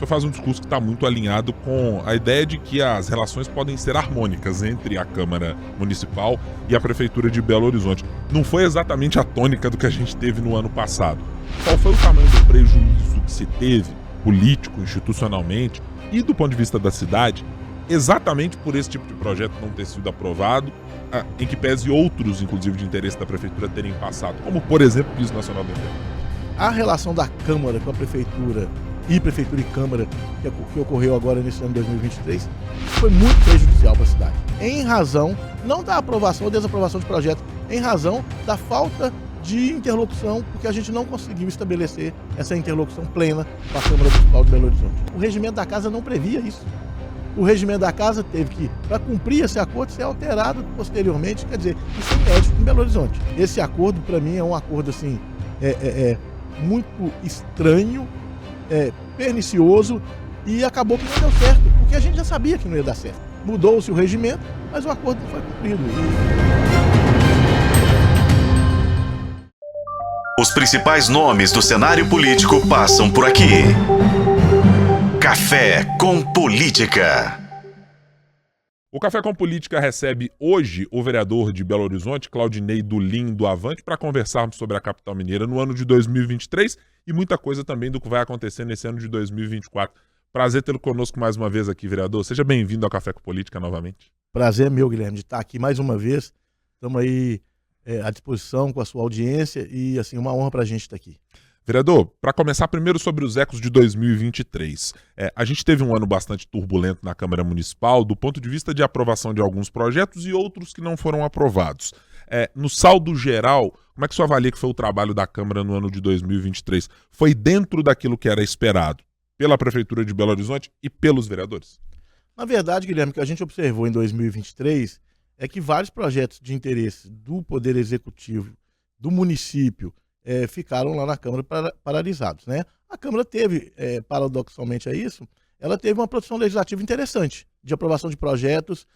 senhor faz um discurso que está muito alinhado com a ideia de que as relações podem ser harmônicas entre a Câmara Municipal e a Prefeitura de Belo Horizonte. Não foi exatamente a tônica do que a gente teve no ano passado. Qual foi o tamanho do prejuízo que se teve, político, institucionalmente e do ponto de vista da cidade, exatamente por esse tipo de projeto não ter sido aprovado, em que pese outros, inclusive de interesse da Prefeitura, terem passado, como, por exemplo, o Piso Nacional da Enfermagem? A relação da Câmara com a Prefeitura e Câmara, que ocorreu agora nesse ano de 2023, foi muito prejudicial para a cidade. Em razão, não da aprovação ou desaprovação de projeto, em razão da falta de interlocução, porque a gente não conseguiu estabelecer essa interlocução plena com a Câmara Municipal de Belo Horizonte. O regimento da casa não previa isso. O regimento da casa teve que, para cumprir esse acordo, ser alterado posteriormente, quer dizer, isso é inédito em Belo Horizonte. Esse acordo, para mim, é um acordo assim, muito estranho, pernicioso, e acabou que não deu certo, porque a gente já sabia que não ia dar certo. Mudou-se o regimento, mas o acordo não foi cumprido. Os principais nomes do cenário político passam por aqui. Café com Política. O Café com Política recebe hoje o vereador de Belo Horizonte, Claudinei Dulim, do Avante, para conversarmos sobre a capital mineira no ano de 2023 e muita coisa também do que vai acontecer nesse ano de 2024. Prazer tê-lo conosco mais uma vez aqui, vereador. Seja bem-vindo ao Café com Política novamente. Prazer é meu, Guilherme, de estar aqui mais uma vez. Estamos aí à disposição com a sua audiência e, assim, uma honra para a gente estar aqui. Vereador, para começar primeiro sobre os ecos de 2023. A gente teve um ano bastante turbulento na Câmara Municipal do ponto de vista de aprovação de alguns projetos e outros que não foram aprovados. No saldo geral, como é que o senhor avalia que foi o trabalho da Câmara no ano de 2023? Foi dentro daquilo que era esperado pela Prefeitura de Belo Horizonte e pelos vereadores? Na verdade, Guilherme, o que a gente observou em 2023 é que vários projetos de interesse do Poder Executivo, do município, ficaram lá na Câmara paralisados, né? A Câmara teve, paradoxalmente a isso, ela teve uma produção legislativa interessante, de aprovação de projetos,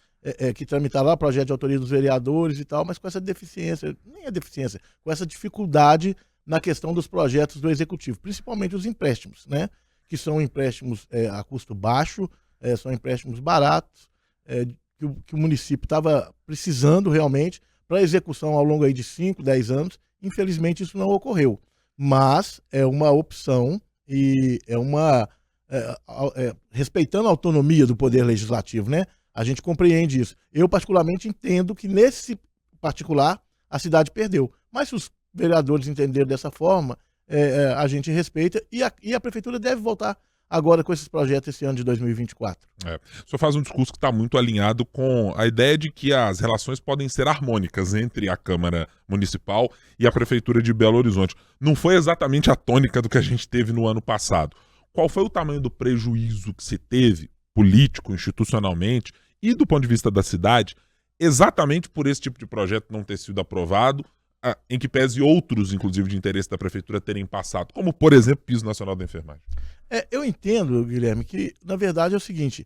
que tramitaram lá, projeto de autoria dos vereadores e tal, mas com essa deficiência, nem a deficiência, com essa dificuldade na questão dos projetos do Executivo, principalmente os empréstimos, né? Que são empréstimos a custo baixo, são empréstimos baratos, que o município estava precisando realmente para execução ao longo aí de 5, 10 anos. Infelizmente isso não ocorreu, mas é uma opção e respeitando a autonomia do Poder Legislativo, né? A gente compreende isso. Eu particularmente entendo que nesse particular a cidade perdeu, mas se os vereadores entenderem dessa forma, a gente respeita e a Prefeitura deve voltar agora com esses projetos esse ano de 2024. O senhor faz um discurso que está muito alinhado com a ideia de que as relações podem ser harmônicas entre a Câmara Municipal e a Prefeitura de Belo Horizonte. Não foi exatamente a tônica do que a gente teve no ano passado. Qual foi o tamanho do prejuízo que se teve, político, institucionalmente e do ponto de vista da cidade, exatamente por esse tipo de projeto não ter sido aprovado, em que pese outros, inclusive de interesse da Prefeitura, terem passado, como, por exemplo, o Piso Nacional da Enfermagem? Eu entendo, Guilherme, que na verdade é o seguinte,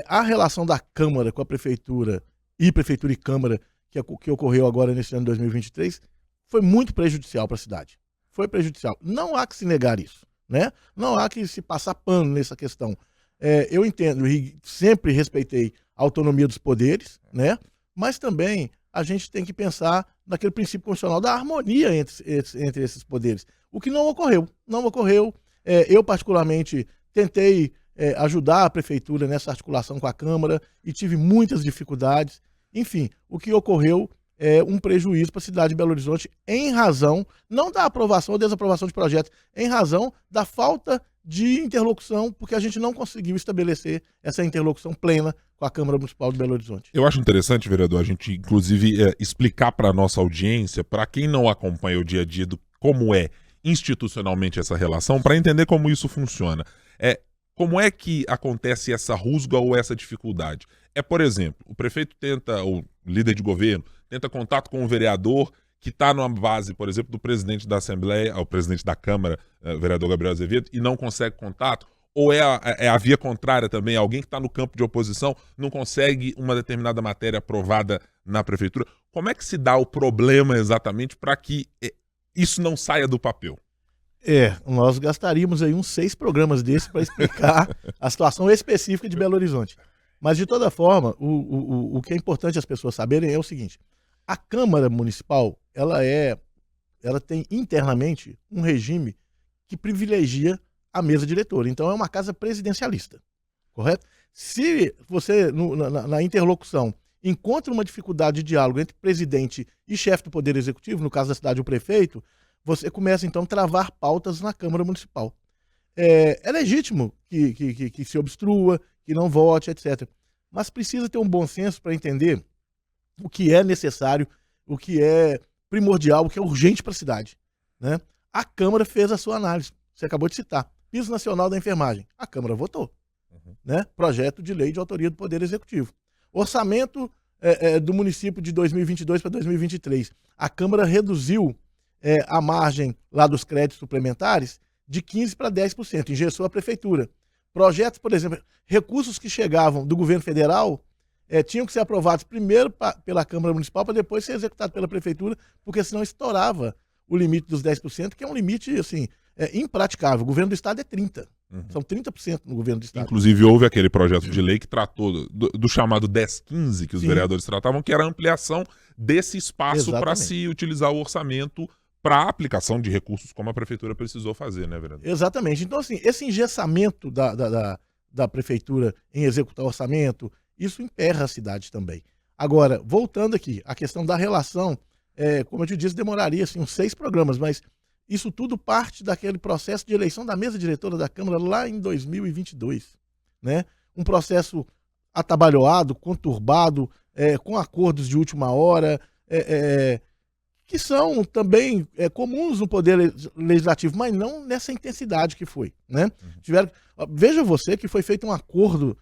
a relação da Câmara com a Prefeitura e Câmara, que ocorreu agora nesse ano de 2023, foi muito prejudicial para a cidade. Foi prejudicial. Não há que se negar isso, né? Não há que se passar pano nessa questão. Eu entendo e sempre respeitei a autonomia dos poderes, né? Mas também a gente tem que pensar naquele princípio constitucional da harmonia entre esses poderes. O que não ocorreu. Não ocorreu. Eu, particularmente, tentei ajudar a Prefeitura nessa articulação com a Câmara e tive muitas dificuldades. Enfim, o que ocorreu é um prejuízo para a cidade de Belo Horizonte em razão, não da aprovação ou desaprovação de projetos, em razão da falta de interlocução, porque a gente não conseguiu estabelecer essa interlocução plena com a Câmara Municipal de Belo Horizonte. Eu acho interessante, vereador, a gente, inclusive, explicar para a nossa audiência, para quem não acompanha o dia a dia, como é institucionalmente essa relação, para entender como isso funciona. Como é que acontece essa rusga ou essa dificuldade? Por exemplo, o prefeito tenta, ou líder de governo, tenta contato com o vereador que está numa base, por exemplo, do presidente da Assembleia, o presidente da Câmara, vereador Gabriel Azevedo, e não consegue contato? Ou a via contrária também, alguém que está no campo de oposição não consegue uma determinada matéria aprovada na prefeitura? Como é que se dá o problema exatamente para que isso não saia do papel? Nós gastaríamos aí uns 6 programas desses para explicar a situação específica de Belo Horizonte. Mas, de toda forma, o que é importante as pessoas saberem é o seguinte: a Câmara Municipal, ela tem internamente um regime que privilegia a mesa diretora. Então, é uma casa presidencialista, correto? Se você, na interlocução, encontra uma dificuldade de diálogo entre presidente e chefe do Poder Executivo, no caso da cidade, o prefeito, você começa, então, a travar pautas na Câmara Municipal. É legítimo que se obstrua, que não vote, etc. Mas precisa ter um bom senso para entender o que é necessário, o que é primordial, o que é urgente para a cidade, né? A Câmara fez a sua análise, você acabou de citar. Piso Nacional da Enfermagem, a Câmara votou. Né? Projeto de lei de autoria do Poder Executivo. Orçamento do município de 2022 para 2023. A Câmara reduziu a margem lá dos créditos suplementares de 15% para 10%, engessou a prefeitura. Projetos, por exemplo, recursos que chegavam do governo federal tinham que ser aprovados primeiro pela Câmara Municipal para depois ser executado pela prefeitura, porque senão estourava o limite dos 10%, que é um limite assim, impraticável. O governo do estado é 30%. São 30% no governo do estado. Inclusive, houve aquele projeto de lei que tratou do chamado 1015, que os vereadores tratavam, que era a ampliação desse espaço para se utilizar o orçamento para a aplicação de recursos como a prefeitura precisou fazer, né, vereador? Exatamente. Então, assim, esse engessamento da prefeitura em executar o orçamento, isso emperra a cidade também. Agora, voltando aqui, a questão da relação, como eu te disse, demoraria assim, uns 6 programas, mas isso tudo parte daquele processo de eleição da mesa diretora da Câmara lá em 2022, né? Um processo atabalhoado, conturbado, com acordos de última hora, que são também comuns no Poder Legislativo, mas não nessa intensidade que foi, né? Veja você que foi feito um acordo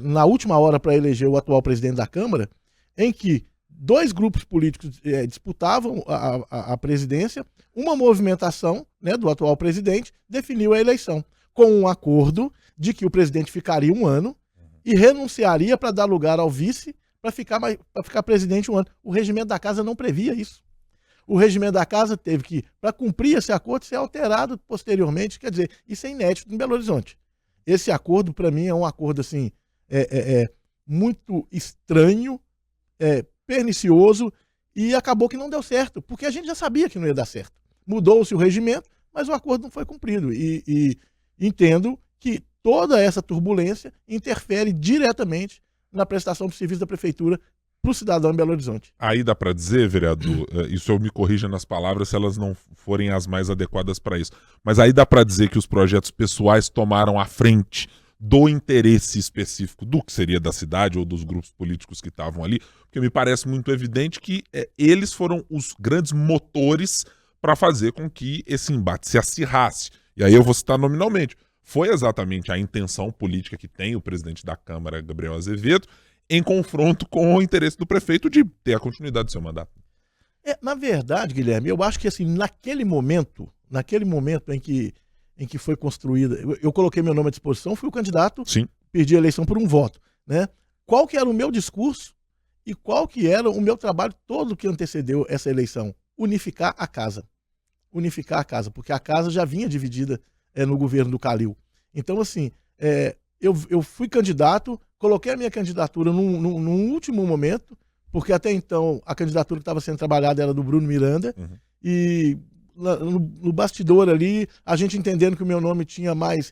na última hora para eleger o atual presidente da Câmara, em que 2 grupos políticos disputavam a presidência, uma movimentação, né, do atual presidente definiu a eleição, com um acordo de que o presidente ficaria 1 ano e renunciaria para dar lugar ao vice para ficar presidente 1 ano. O regimento da casa não previa isso. O regimento da casa teve que, para cumprir esse acordo, ser alterado posteriormente. Quer dizer, isso é inédito em Belo Horizonte. Esse acordo, para mim, é um acordo assim, muito estranho, pernicioso, e acabou que não deu certo, porque a gente já sabia que não ia dar certo. Mudou-se o regimento, mas o acordo não foi cumprido. E entendo que toda essa turbulência interfere diretamente na prestação de serviço da prefeitura para o cidadão em Belo Horizonte. Aí dá para dizer, vereador, isso eu me corrija nas palavras se elas não forem as mais adequadas para isso, mas aí dá para dizer que os projetos pessoais tomaram a frente do interesse específico do que seria da cidade ou dos grupos políticos que estavam ali, porque me parece muito evidente que eles foram os grandes motores para fazer com que esse embate se acirrasse. E aí eu vou citar nominalmente. Foi exatamente a intenção política que tem o presidente da Câmara, Gabriel Azevedo, em confronto com o interesse do prefeito de ter a continuidade do seu mandato. Na verdade, Guilherme, eu acho que assim, naquele momento em que foi construída, eu coloquei meu nome à disposição, fui o candidato, sim, perdi a eleição por um voto, né? Qual que era o meu discurso e qual que era o meu trabalho todo que antecedeu essa eleição? Unificar a casa. Unificar a casa, porque a casa já vinha dividida no governo do Calil. Então, assim, eu fui candidato, coloquei a minha candidatura num último momento, porque até então a candidatura que estava sendo trabalhada era do Bruno Miranda, e no bastidor ali, a gente entendendo que o meu nome tinha mais,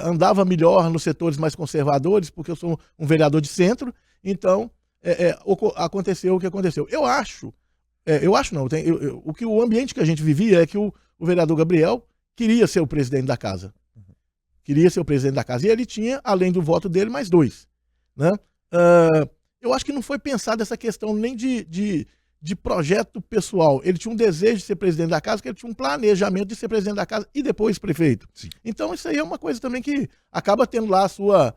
andava melhor nos setores mais conservadores, porque eu sou um vereador de centro, então aconteceu o que aconteceu. O ambiente que a gente vivia é que o vereador Gabriel queria ser o presidente da casa. Queria ser o presidente da casa. E ele tinha, além do voto dele, mais 2. Né? Eu acho que não foi pensada essa questão nem de projeto pessoal. Ele tinha um desejo de ser presidente da casa, porque ele tinha um planejamento de ser presidente da casa e depois prefeito. Sim. Então isso aí é uma coisa também que acaba tendo lá a sua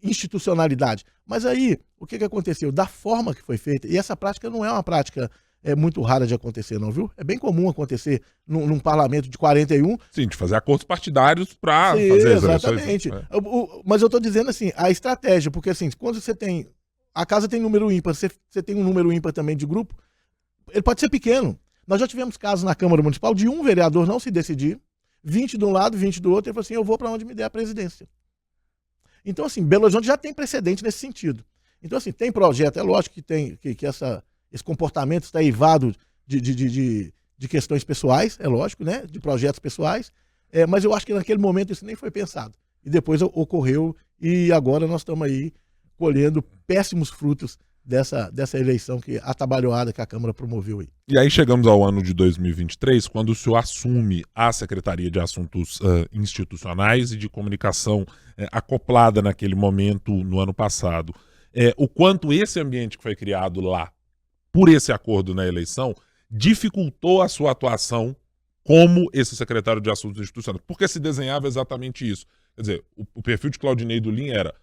institucionalidade. Mas aí, o que aconteceu? Da forma que foi feita, e essa prática não é uma prática muito rara de acontecer, não, viu? É bem comum acontecer num parlamento de 41. Sim, de fazer acordos partidários para fazer as exatamente. Mas eu estou dizendo assim, a estratégia, porque assim, quando você tem... A casa tem número ímpar, você tem um número ímpar também de grupo, ele pode ser pequeno, Nós já tivemos casos na Câmara Municipal de um vereador não se decidir, 20 de um lado, 20 do outro, e falou assim, eu vou para onde me der a presidência. Então, assim, Belo Horizonte já tem precedente nesse sentido. Então, assim, tem projeto, é lógico que tem que esse comportamento está eivado de questões pessoais, é lógico, né? De projetos pessoais, mas eu acho que naquele momento isso nem foi pensado. E depois ocorreu, e agora nós estamos aí colhendo péssimos frutos dessa eleição atabalhoada que a Câmara promoveu aí. E aí chegamos ao ano de 2023, quando o senhor assume a Secretaria de Assuntos Institucionais e de Comunicação acoplada naquele momento no ano passado. O quanto esse ambiente que foi criado lá, por esse acordo na eleição, dificultou a sua atuação como esse secretário de Assuntos Institucionais. Porque se desenhava exatamente isso. Quer dizer, o perfil de Claudinei Dulin era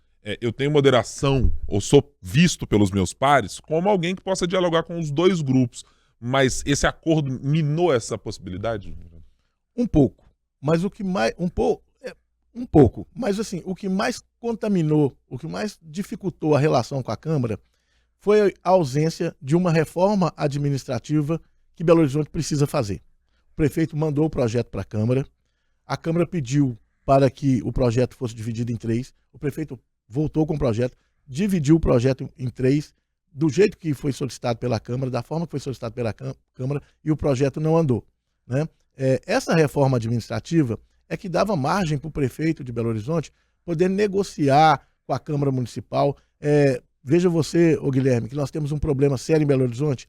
eu tenho moderação, ou sou visto pelos meus pares, como alguém que possa dialogar com os dois grupos. Mas esse acordo minou essa possibilidade? Um pouco. Mas o que mais... Um pouco. Mas, assim, o que mais contaminou, o que mais dificultou a relação com a Câmara foi a ausência de uma reforma administrativa que Belo Horizonte precisa fazer. O prefeito mandou o projeto para a Câmara pediu para que o projeto fosse dividido em 3, o prefeito voltou com o projeto, dividiu o projeto em 3, do jeito que foi solicitado pela Câmara, da forma que foi solicitado pela Câmara, e o projeto não andou, né? Essa reforma administrativa é que dava margem para o prefeito de Belo Horizonte poder negociar com a Câmara Municipal. Veja você, Guilherme, que nós temos um problema sério em Belo Horizonte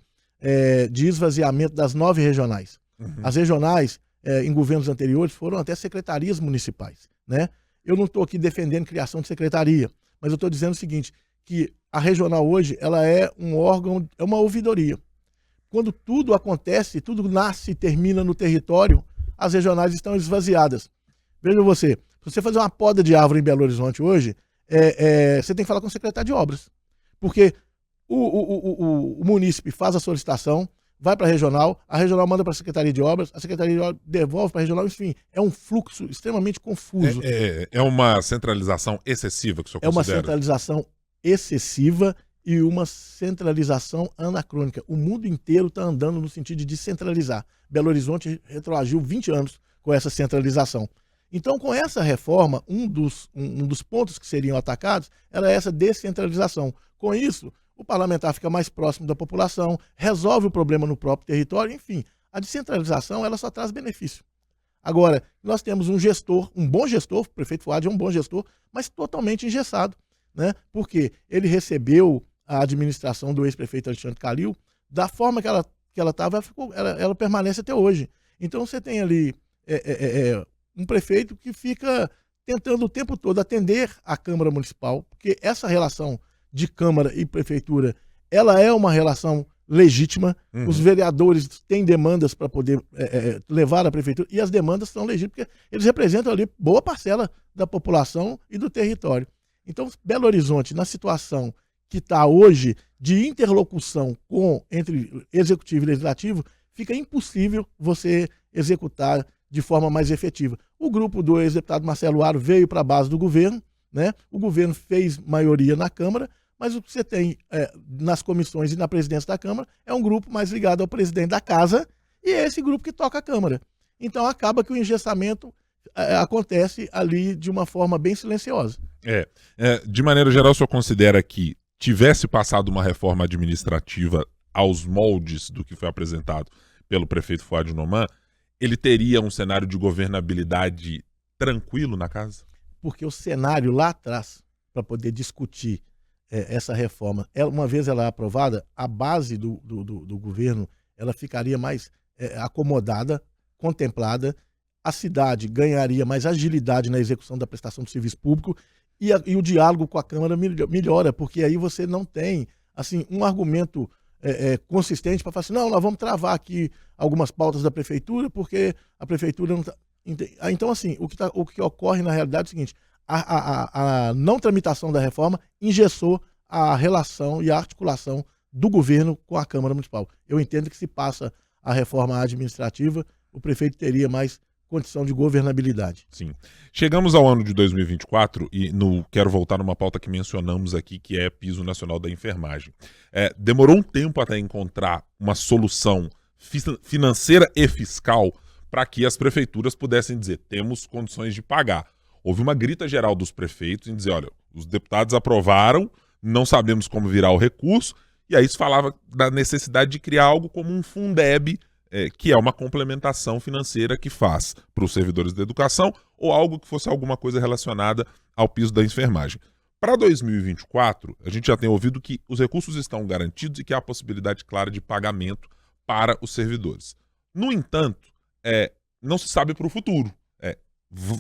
de esvaziamento das 9 regionais. Uhum. As regionais, em governos anteriores, foram até secretarias municipais, né? Eu não estou aqui defendendo criação de secretaria, mas eu estou dizendo o seguinte, que a regional hoje, ela é um órgão, é uma ouvidoria. Quando tudo acontece, tudo nasce e termina no território, as regionais estão esvaziadas. Veja você, se você fazer uma poda de árvore em Belo Horizonte hoje, você tem que falar com o secretário de obras. Porque o munícipe faz a solicitação, vai para a regional manda para a Secretaria de Obras, a Secretaria de Obras devolve para a regional, enfim, é um fluxo extremamente confuso. É uma centralização excessiva que o senhor considera? É uma centralização excessiva e uma centralização anacrônica. O mundo inteiro está andando no sentido de descentralizar. Belo Horizonte retroagiu 20 anos com essa centralização. Então, com essa reforma, um dos pontos que seriam atacados era essa descentralização. Com isso, o parlamentar fica mais próximo da população, resolve o problema no próprio território, enfim. A descentralização, ela só traz benefício. Agora, nós temos um gestor, um bom gestor, o prefeito Fuad é um bom gestor, mas totalmente engessado, né? Porque ele recebeu a administração do ex-prefeito Alexandre Calil da forma que ela estava, ela permanece até hoje. Então, você tem ali um prefeito que fica tentando o tempo todo atender a Câmara Municipal, porque essa relação de Câmara e Prefeitura, ela é uma relação legítima. Uhum. Os vereadores têm demandas para poder levar a Prefeitura, e as demandas são legítimas, porque eles representam ali boa parcela da população e do território. Então, Belo Horizonte, na situação que está hoje de interlocução entre Executivo e Legislativo, fica impossível você executar de forma mais efetiva. O grupo do ex-deputado Marcelo Aro veio para a base do governo, né? O governo fez maioria na Câmara, mas o que você tem nas comissões e na presidência da Câmara é um grupo mais ligado ao presidente da Casa, e é esse grupo que toca a Câmara. Então acaba que o engessamento acontece ali de uma forma bem silenciosa. De maneira geral, o senhor considera que tivesse passado uma reforma administrativa aos moldes do que foi apresentado pelo prefeito Fuad Noman, ele teria um cenário de governabilidade tranquilo na casa? Porque o cenário lá atrás, para poder discutir essa reforma, uma vez ela aprovada, a base do governo ela ficaria mais acomodada, contemplada, a cidade ganharia mais agilidade na execução da prestação do serviço público e o diálogo com a Câmara melhora, porque aí você não tem assim, um argumento consistente para falar assim, não, nós vamos travar aqui algumas pautas da Prefeitura, porque a Prefeitura não está... Então, assim, o que ocorre na realidade é o seguinte, a não tramitação da reforma engessou a relação e a articulação do governo com a Câmara Municipal. Eu entendo que se passa a reforma administrativa, o prefeito teria mais condição de governabilidade. Sim. Chegamos ao ano de 2024 e quero voltar numa pauta que mencionamos aqui, que é Piso Nacional da Enfermagem. Demorou um tempo até encontrar uma solução financeira e fiscal para que as prefeituras pudessem dizer, temos condições de pagar. Houve uma grita geral dos prefeitos em dizer, olha, os deputados aprovaram, não sabemos como virar o recurso, e aí se falava da necessidade de criar algo como um Fundeb, que é uma complementação financeira que faz para os servidores da educação, ou algo que fosse alguma coisa relacionada ao piso da enfermagem. Para 2024, a gente já tem ouvido que os recursos estão garantidos e que há a possibilidade clara de pagamento para os servidores. No entanto, não se sabe para o futuro.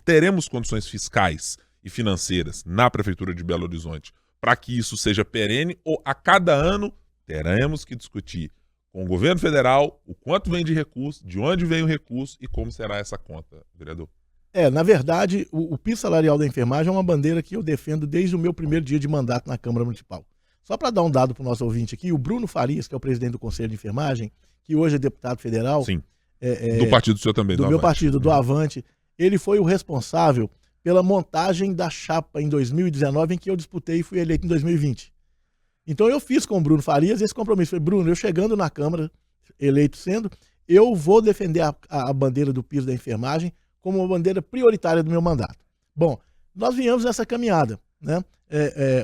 Teremos condições fiscais e financeiras na Prefeitura de Belo Horizonte para que isso seja perene, ou a cada ano teremos que discutir com o governo federal o quanto vem de recurso, de onde vem o recurso e como será essa conta, vereador? Na verdade, o piso salarial da enfermagem é uma bandeira que eu defendo desde o meu primeiro dia de mandato na Câmara Municipal. Só para dar um dado para o nosso ouvinte aqui, o Bruno Farias, que é o presidente do Conselho de Enfermagem, que hoje é deputado federal. Sim, do partido do senhor também, do meu partido, do Avante, ele foi o responsável pela montagem da chapa em 2019, em que eu disputei e fui eleito em 2020. Então eu fiz com o Bruno Farias esse compromisso. Falei, Bruno, eu chegando na Câmara, eleito sendo, eu vou defender a bandeira do piso da enfermagem como uma bandeira prioritária do meu mandato. Bom, nós viemos nessa caminhada, né?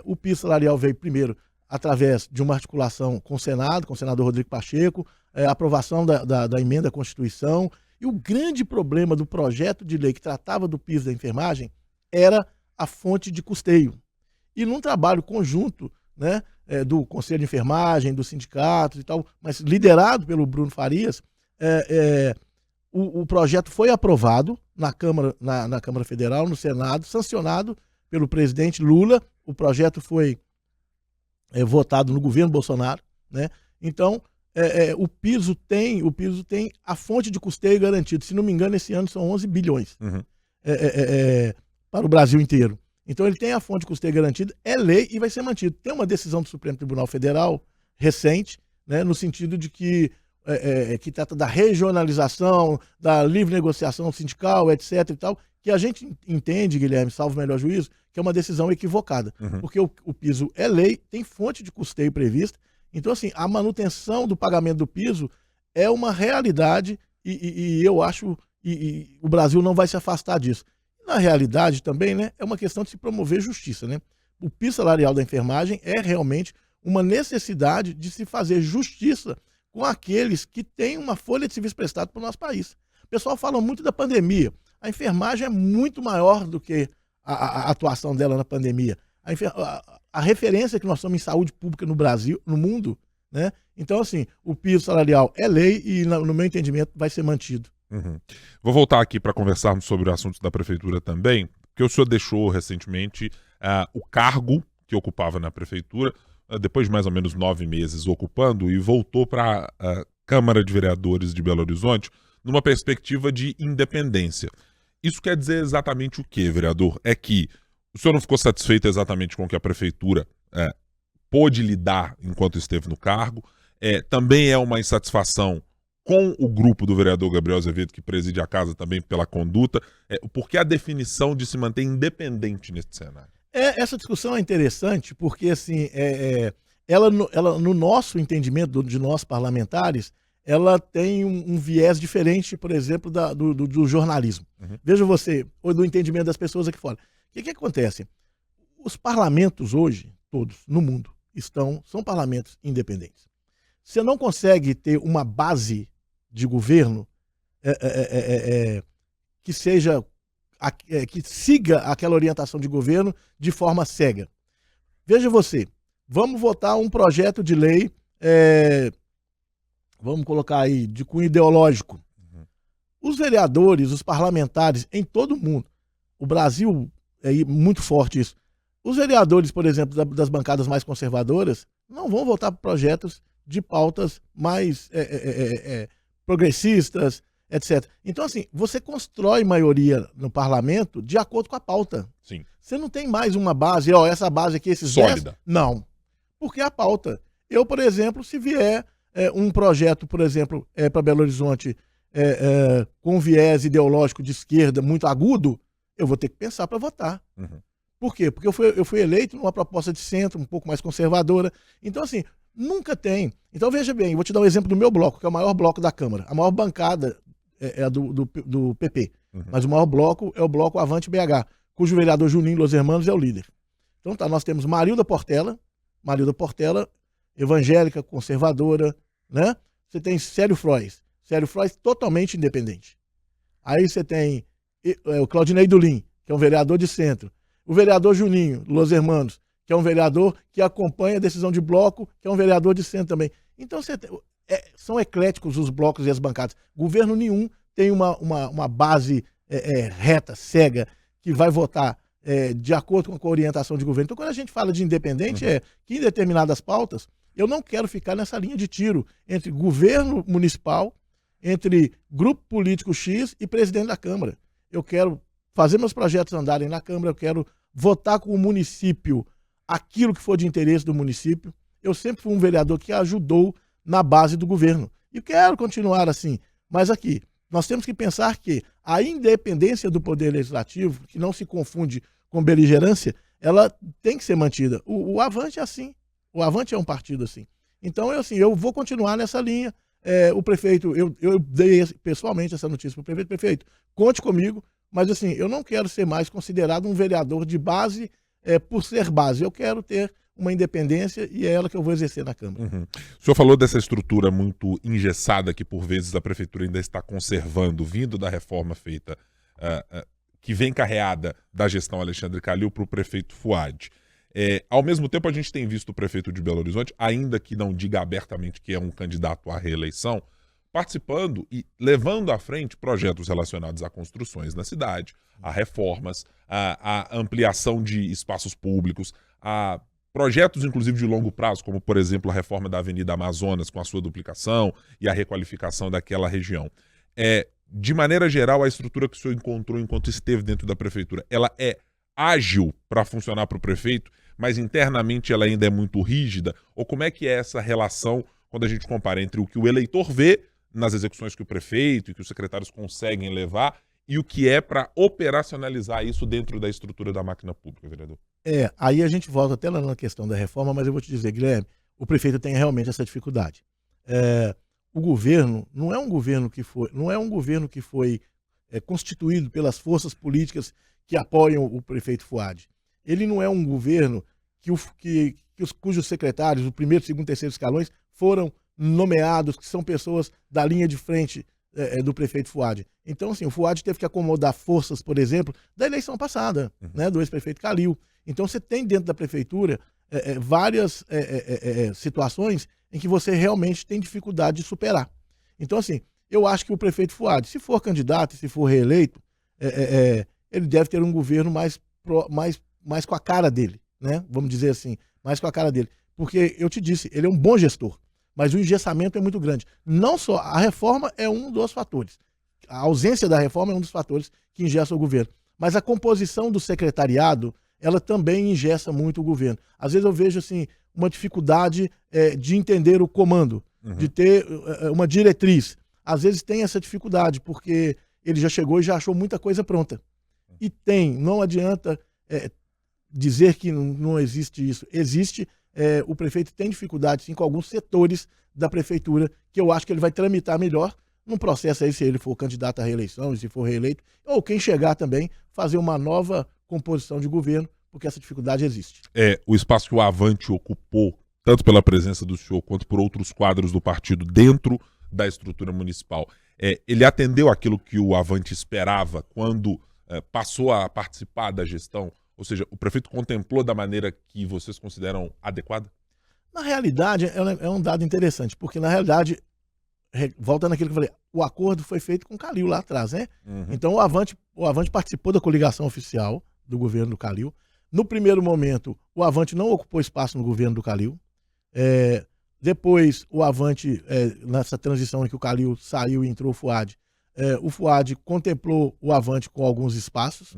O piso salarial veio primeiro através de uma articulação com o Senado, com o senador Rodrigo Pacheco, aprovação da emenda à Constituição, e o grande problema do projeto de lei que tratava do piso da enfermagem era a fonte de custeio. E num trabalho conjunto, né, do Conselho de Enfermagem, dos sindicatos e tal, mas liderado pelo Bruno Farias, o projeto foi aprovado na Câmara Federal, no Senado, sancionado pelo presidente Lula. O projeto foi votado no governo Bolsonaro, né? Então, o piso tem a fonte de custeio garantido. Se não me engano, esse ano são 11 bilhões para o Brasil inteiro. Então ele tem a fonte de custeio garantida, é lei e vai ser mantido. Tem uma decisão do Supremo Tribunal Federal recente, né, no sentido de que trata da regionalização, da livre negociação sindical, etc. e tal, que a gente entende, Guilherme, salvo o melhor juízo, que é uma decisão equivocada. Porque o piso é lei, tem fonte de custeio prevista. Então, assim, a manutenção do pagamento do piso é uma realidade e eu acho que o Brasil não vai se afastar disso. Na realidade também, né, é uma questão de se promover justiça, né? O piso salarial da enfermagem é realmente uma necessidade de se fazer justiça com aqueles que têm uma folha de serviço prestado para o nosso país. O pessoal fala muito da pandemia. A enfermagem é muito maior do que a atuação dela na pandemia. A referência que nós somos em saúde pública no Brasil, no mundo, né? Então, assim, o piso salarial é lei e, no meu entendimento, vai ser mantido. Vou voltar aqui para conversarmos sobre assuntos da prefeitura também, porque o senhor deixou recentemente o cargo que ocupava na prefeitura, depois de mais ou menos 9 meses ocupando, e voltou para a Câmara de Vereadores de Belo Horizonte numa perspectiva de independência. Isso quer dizer exatamente o quê, vereador? É que o senhor não ficou satisfeito exatamente com o que a prefeitura pôde lidar enquanto esteve no cargo, também é uma insatisfação com o grupo do vereador Gabriel Azevedo, que preside a casa também pela conduta, porque a definição de se manter independente nesse cenário? Essa discussão é interessante porque, assim, ela no nosso entendimento, de nós parlamentares, ela tem um viés diferente, por exemplo, do jornalismo. Veja você, ou do entendimento das pessoas aqui fora. O que acontece? Os parlamentos hoje, todos, no mundo, são parlamentos independentes. Você não consegue ter uma base de governo que siga aquela orientação de governo de forma cega. Veja você, vamos votar um projeto de lei, vamos colocar aí, de cunho ideológico. Os vereadores, os parlamentares em todo o mundo, o Brasil é muito forte isso, os vereadores, por exemplo, das bancadas mais conservadoras, não vão votar por projetos de pautas mais progressistas, etc. Então, assim, você constrói maioria no parlamento de acordo com a pauta. Sim. Você não tem mais uma base, essa base aqui, esses sólida. 10. Não. Porque é a pauta. Eu, por exemplo, se vier um projeto, por exemplo, para Belo Horizonte com viés ideológico de esquerda muito agudo, eu vou ter que pensar para votar. Por quê? Porque eu fui eleito numa proposta de centro, um pouco mais conservadora. Então, assim, Nunca tem. Então, veja bem, eu vou te dar um exemplo do meu bloco, que é o maior bloco da Câmara. A maior bancada é a do PP. Mas o maior bloco é o bloco Avante BH, cujo vereador Juninho Los Hermanos é o líder. Então tá, nós temos Marilda Portela, evangélica, conservadora, né? Você tem Célio Frois totalmente independente. Aí você tem o Claudinei Dulim, que é um vereador de centro. O vereador Juninho Los Hermanos, que é um vereador que acompanha a decisão de bloco, que é um vereador de centro também. Então são ecléticos os blocos e as bancadas. Governo nenhum tem uma base reta, cega, que vai votar de acordo com a orientação de governo. Então, quando a gente fala de independente, que em determinadas pautas, eu não quero ficar nessa linha de tiro entre governo municipal, entre grupo político X e presidente da Câmara. Eu quero fazer meus projetos andarem na Câmara, eu quero votar com o município aquilo que for de interesse do município. Eu sempre fui um vereador que ajudou na base do governo. E quero continuar assim. Mas aqui, nós temos que pensar que a independência do Poder Legislativo, que não se confunde com beligerância, ela tem que ser mantida. O Avante é assim. O Avante é um partido assim. Então, eu vou continuar nessa linha. O prefeito, eu dei pessoalmente essa notícia para o prefeito, conte comigo, mas assim, eu não quero ser mais considerado um vereador de base por ser base. Eu quero ter uma independência e é ela que eu vou exercer na Câmara. O senhor falou dessa estrutura muito engessada que por vezes a prefeitura ainda está conservando, vindo da reforma feita, que vem carreada da gestão Alexandre Calil para o prefeito Fuad. Ao mesmo tempo, a gente tem visto o prefeito de Belo Horizonte, ainda que não diga abertamente que é um candidato à reeleição, participando e levando à frente projetos relacionados a construções na cidade, a reformas, a ampliação de espaços públicos, a projetos, inclusive, de longo prazo, como, por exemplo, a reforma da Avenida Amazonas com a sua duplicação e a requalificação daquela região. De maneira geral, a estrutura que o senhor encontrou enquanto esteve dentro da prefeitura, ela é ágil para funcionar para o prefeito, mas internamente ela ainda é muito rígida? Ou como é que é essa relação quando a gente compara entre o que o eleitor vê nas execuções que o prefeito e que os secretários conseguem levar e o que é para operacionalizar isso dentro da estrutura da máquina pública, vereador? Aí a gente volta até lá na questão da reforma, mas eu vou te dizer, Guilherme, o prefeito tem realmente essa dificuldade. O governo não é um governo que foi constituído pelas forças políticas que apoiam o prefeito Fuad. Ele não é um governo cujos secretários, o primeiro, segundo, terceiro escalões, foram nomeados, que são pessoas da linha de frente do prefeito Fuad. Então, assim, o Fuad teve que acomodar forças, por exemplo, da eleição passada, né, do ex-prefeito Calil. Então, você tem dentro da prefeitura várias situações em que você realmente tem dificuldade de superar. Então, assim, eu acho que o prefeito Fuad, se for candidato, se for reeleito, ele deve ter um governo mais com a cara dele, né? Vamos dizer assim, mais com a cara dele. Porque, eu te disse, ele é um bom gestor, mas o engessamento é muito grande. Não só, a reforma é um dos fatores. A ausência da reforma é um dos fatores que engessa o governo. Mas a composição do secretariado, ela também engessa muito o governo. Às vezes eu vejo, assim, uma dificuldade de entender o comando, de ter uma diretriz. Às vezes tem essa dificuldade, porque ele já chegou e já achou muita coisa pronta. E não adianta dizer que não existe isso. Existe, o prefeito tem dificuldade, sim, com alguns setores da prefeitura, que eu acho que ele vai tramitar melhor num processo aí, se ele for candidato à reeleição, se for reeleito, ou quem chegar também, fazer uma nova composição de governo, porque essa dificuldade existe. O espaço que o Avante ocupou, tanto pela presença do senhor, quanto por outros quadros do partido dentro da estrutura municipal, ele atendeu aquilo que o Avante esperava quando passou a participar da gestão? Ou seja, o prefeito contemplou da maneira que vocês consideram adequada? Na realidade, é um dado interessante, porque na realidade, voltando àquilo que eu falei, o acordo foi feito com o Calil lá atrás, né? Então o Avante participou da coligação oficial do governo do Calil. No primeiro momento, o Avante não ocupou espaço no governo do Calil. Depois, o Avante, nessa transição em que o Calil saiu e entrou o Fuad contemplou o Avante com alguns espaços,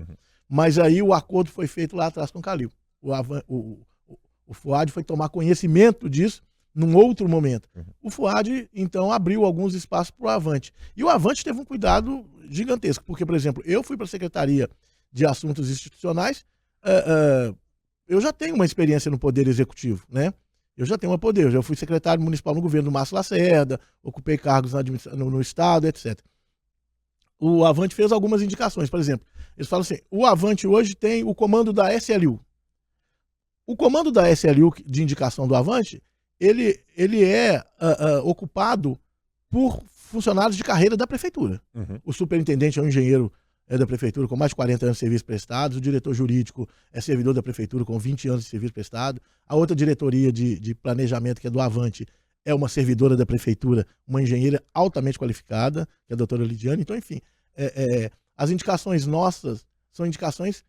mas aí o acordo foi feito lá atrás com o Calil. O Fuad foi tomar conhecimento disso num outro momento. O Fuad, então, abriu alguns espaços para o Avante. E o Avante teve um cuidado gigantesco, porque, por exemplo, eu fui para a Secretaria de Assuntos Institucionais, eu já tenho uma experiência no Poder Executivo, né? Eu já tenho mais poder, eu já fui secretário municipal no governo do Márcio Lacerda, ocupei cargos no Estado, etc. O Avante fez algumas indicações, por exemplo, eles falam assim, o Avante hoje tem o comando da SLU. O comando da SLU, de indicação do Avante, ele é ocupado por funcionários de carreira da prefeitura. Uhum. O superintendente é um engenheiro da prefeitura com mais de 40 anos de serviço prestado, o diretor jurídico é servidor da prefeitura com 20 anos de serviço prestado, a outra diretoria de planejamento, que é do Avante, é uma servidora da prefeitura, uma engenheira altamente qualificada, que é a doutora Lidiane. Então, enfim, as indicações nossas são indicações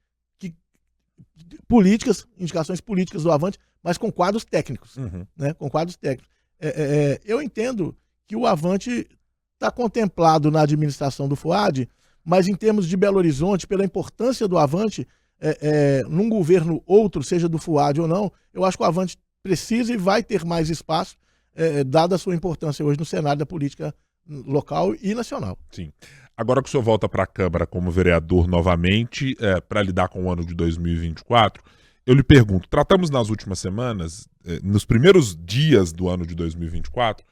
indicações políticas do Avante, mas com quadros técnicos, Uhum. né? Com quadros técnicos. Eu entendo que o Avante está contemplado na administração do FUAD, mas em termos de Belo Horizonte, pela importância do Avante, num governo outro, seja do FUAD ou não, eu acho que o Avante precisa e vai ter mais espaço, dada a sua importância hoje no cenário da política local e nacional. Sim. Agora que o senhor volta para a Câmara como vereador novamente, para lidar com o ano de 2024, eu lhe pergunto, tratamos nas últimas semanas, nos primeiros dias do ano de 2024,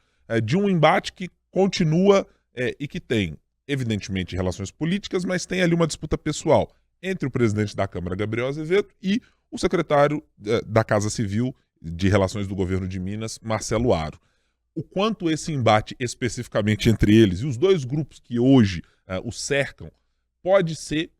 de um embate que continua e que tem, evidentemente, relações políticas, mas tem ali uma disputa pessoal entre o presidente da Câmara, Gabriel Azevedo, e o secretário da Casa Civil de Relações do Governo de Minas, Marcelo Aro. O quanto esse embate especificamente entre eles e os dois grupos que hoje o cercam pode ser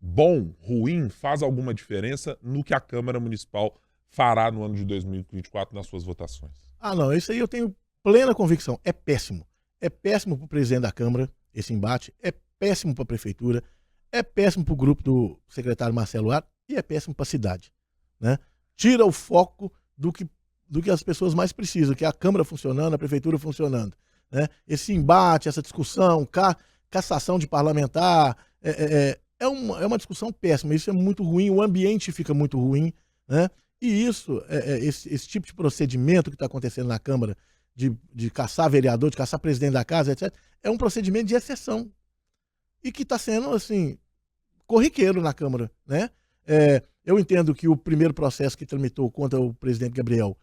bom, ruim, faz alguma diferença no que a Câmara Municipal fará no ano de 2024 nas suas votações? Ah, não, isso aí eu tenho plena convicção. É péssimo. É péssimo para o presidente da Câmara, esse embate, é péssimo para a Prefeitura, é péssimo para o grupo do secretário Marcelo Aro e é péssimo para a cidade, né? Tira o foco do que as pessoas mais precisam, que é a Câmara funcionando, a Prefeitura funcionando, né? Esse embate, essa discussão, cassação de parlamentar, é uma discussão péssima, isso é muito ruim, o ambiente fica muito ruim, né? E isso, esse tipo de procedimento que está acontecendo na Câmara, de caçar vereador, de caçar presidente da casa, etc., é um procedimento de exceção e que está sendo, assim, corriqueiro na Câmara, né? Eu entendo que o primeiro processo que tramitou contra o presidente Gabriel,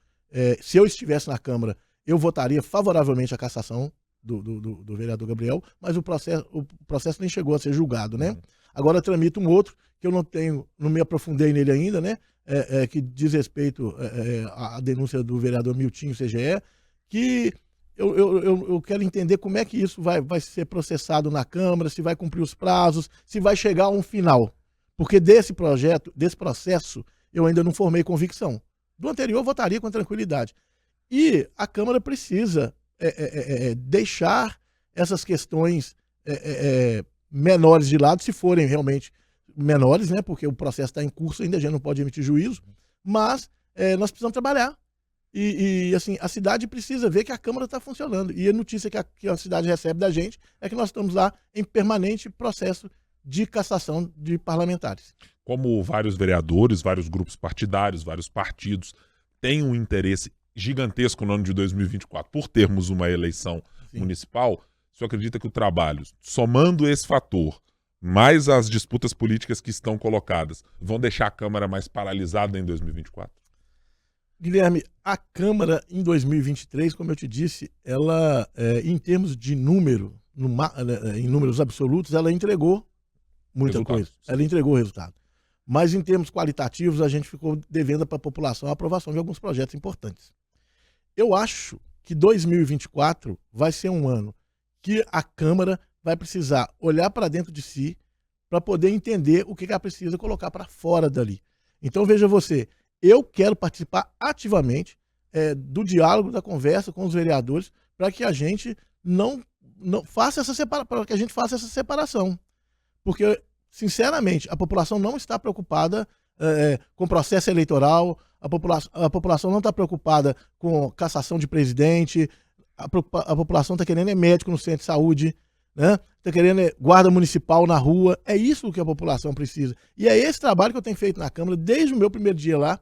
se eu estivesse na Câmara, eu votaria favoravelmente a cassação do vereador Gabriel, mas o processo nem chegou a ser julgado, né? Agora tramita um outro, que eu não me aprofundei nele ainda, né? Que diz respeito à denúncia do vereador Miltinho CGE, que eu quero entender como é que isso vai ser processado na Câmara, se vai cumprir os prazos, se vai chegar a um final. Porque desse processo, eu ainda não formei convicção. Do anterior, eu votaria com tranquilidade. E a Câmara precisa deixar essas questões menores de lado, se forem realmente menores, né? Porque o processo está em curso, ainda a gente não pode emitir juízo, mas nós precisamos trabalhar. E assim, a cidade precisa ver que a Câmara está funcionando. E a notícia que a cidade recebe da gente é que nós estamos lá em permanente processo de cassação de parlamentares. Como vários vereadores, vários grupos partidários, vários partidos têm um interesse gigantesco no ano de 2024 por termos uma eleição municipal, o senhor acredita que o trabalho, somando esse fator, mais as disputas políticas que estão colocadas, vão deixar a Câmara mais paralisada em 2024? Guilherme, a Câmara em 2023, como eu te disse, ela, em termos de número, em números absolutos, ela entregou muita coisa. Ela entregou o resultado. Mas em termos qualitativos, a gente ficou devendo para a população a aprovação de alguns projetos importantes. Eu acho que 2024 vai ser um ano que a Câmara vai precisar olhar para dentro de si para poder entender o que ela precisa colocar para fora dali. Então, veja você, eu quero participar ativamente do diálogo, da conversa com os vereadores, para que a gente não faça essa separação. Porque, sinceramente, a população não está preocupada com processo eleitoral, a população não está preocupada com cassação de presidente, a população está querendo médico no centro de saúde, né? Está querendo guarda municipal na rua. É isso que a população precisa. E é esse trabalho que eu tenho feito na Câmara desde o meu primeiro dia lá.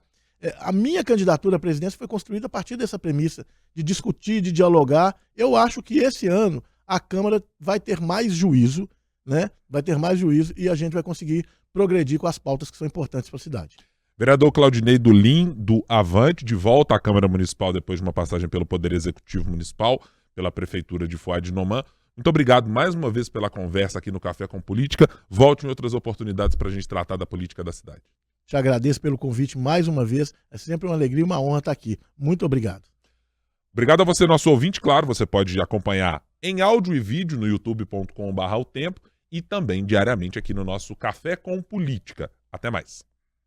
A minha candidatura à presidência foi construída a partir dessa premissa de discutir, de dialogar. Eu acho que esse ano a Câmara vai ter mais juízo, né? Vai ter mais juízo e a gente vai conseguir progredir com as pautas que são importantes para a cidade. Vereador Claudinei do LIM, do Avante, de volta à Câmara Municipal depois de uma passagem pelo Poder Executivo Municipal, pela Prefeitura de Foz de Nomã. Muito obrigado mais uma vez pela conversa aqui no Café com Política. Volte em outras oportunidades para a gente tratar da política da cidade. Te agradeço pelo convite mais uma vez. É sempre uma alegria e uma honra estar aqui. Muito obrigado. Obrigado a você, nosso ouvinte. Claro, você pode acompanhar em áudio e vídeo no youtube.com.br o tempo e também diariamente aqui no nosso Café com Política. Até mais.